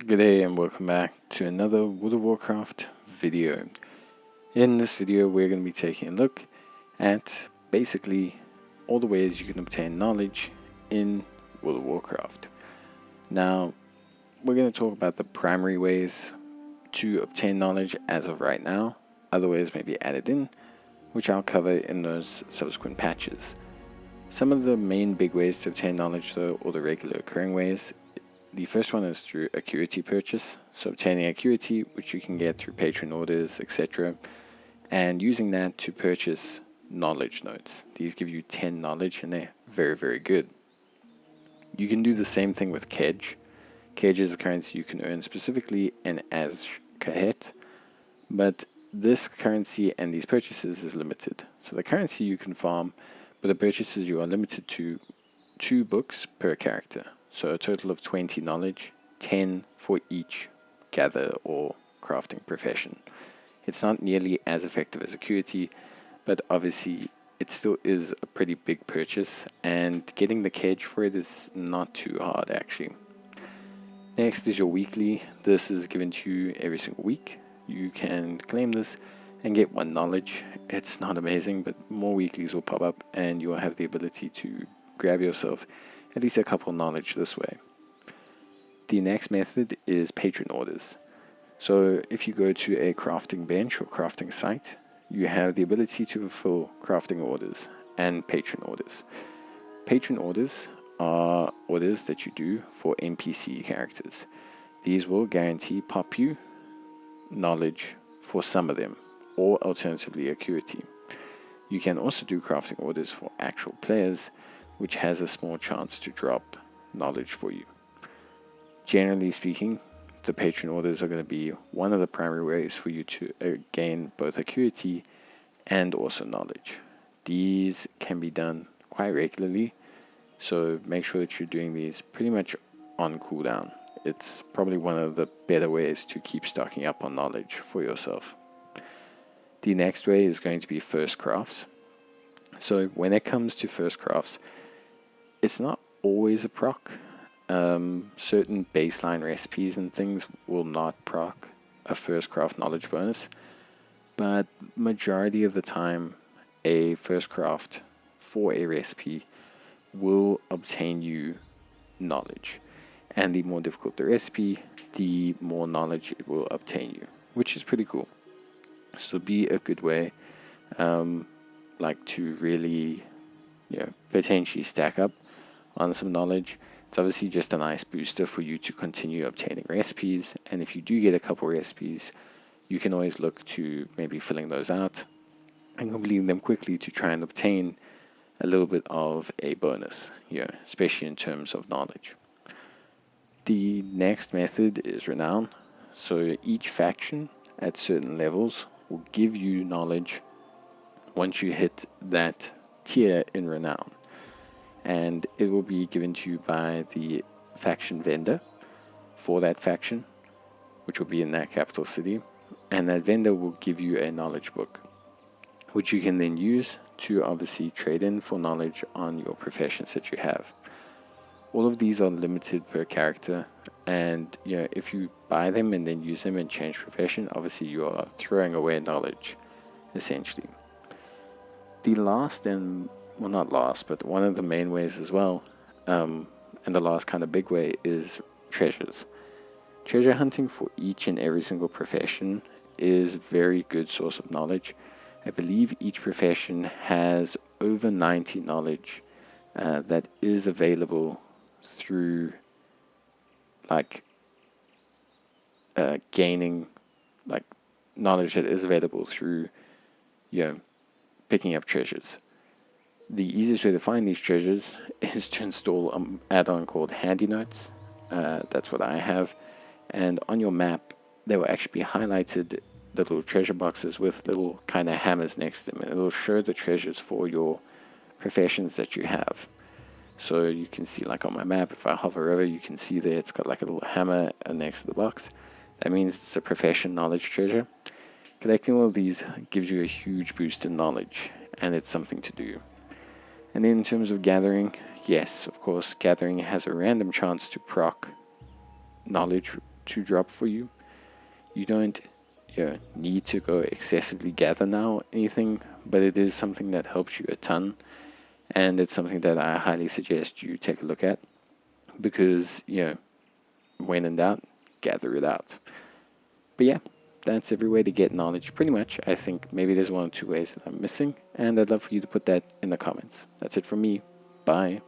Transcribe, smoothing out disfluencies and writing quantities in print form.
Good day and welcome back to another World of Warcraft video. In this video we're going to be taking a look at basically all the ways you can obtain knowledge in World of Warcraft. Now we're going to talk about the primary ways to obtain knowledge as of right now. Other ways may be added in, which I'll cover in those subsequent patches. Some of the main big ways to obtain knowledge though, or the regular occurring ways, the first one is through Acuity purchase, so obtaining Acuity, which you can get through patron orders, etc., and using that to purchase knowledge notes. These give you 10 knowledge and they're very, very good. You can do the same thing with Kedge. Kedge is a currency you can earn specifically in Kahet, but this currency and these purchases is limited. So the currency you can farm, but the purchases you are limited to 2 books per character. So a total of 20 knowledge, 10 for each gather or crafting profession. It's not nearly as effective as Acuity, but obviously it still is a pretty big purchase, and getting the Kedge for it is not too hard actually. Next is your weekly. This is given to you every single week. You can claim this and get 1 knowledge. It's not amazing, but more weeklies will pop up and you will have the ability to grab yourself at least a couple knowledge this way. The next method is patron orders. So if you go to a crafting bench or crafting site, you have the ability to fulfill crafting orders and patron orders. Patron orders are orders that you do for NPC characters. These will guarantee pop you knowledge for some of them, or alternatively Acuity. You can also do crafting orders for actual players, which has a small chance to drop knowledge for you. Generally speaking, the patron orders are going to be one of the primary ways for you to gain both Acuity and also knowledge. These can be done quite regularly, so make sure that you're doing these pretty much on cooldown. It's probably one of the better ways to keep stocking up on knowledge for yourself. The next way is going to be first crafts. So when it comes to first crafts, it's not always a proc. Certain baseline recipes and things will not proc a first craft knowledge bonus, but majority of the time a first craft for a recipe will obtain you knowledge, and the more difficult the recipe, the more knowledge it will obtain you, which is pretty cool. So be a good way to really potentially stack up on some knowledge. It's obviously just a nice booster for you to continue obtaining recipes, and if you do get a couple recipes, you can always look to maybe filling those out and completing them quickly to try and obtain a little bit of a bonus, especially in terms of knowledge. The next method is renown. So each faction at certain levels will give you knowledge once you hit that tier in renown, and it will be given to you by the faction vendor for that faction, which will be in that capital city, and that vendor will give you a knowledge book, which you can then use to obviously trade in for knowledge on your professions that you have. All of these are limited per character, and if you buy them and then use them and change profession, obviously you are throwing away knowledge essentially. The last and not last, but one of the main ways as well, and the last kind of big way, is treasures. Treasure hunting for each and every single profession is a very good source of knowledge. I believe each profession has over 90 knowledge that is available through gaining knowledge that is available through picking up treasures. The easiest way to find these treasures is to install an add-on called Handy Notes. That's what I have. And on your map, they will actually be highlighted, the little treasure boxes with little kind of hammers next to them. And it will show the treasures for your professions that you have. So you can see, on my map, if I hover over, you can see there it's got a little hammer next to the box. That means it's a profession knowledge treasure. Collecting all of these gives you a huge boost in knowledge, and it's something to do. And then in terms of gathering, yes, of course, gathering has a random chance to proc knowledge to drop for you. You don't need to go excessively gather now or anything, but it is something that helps you a ton, and it's something that I highly suggest you take a look at, because when in doubt, gather it out. But yeah, that's every way to get knowledge pretty much. I think maybe there's one or two ways that I'm missing, and I'd love for you to put that in the comments. That's it from me. Bye.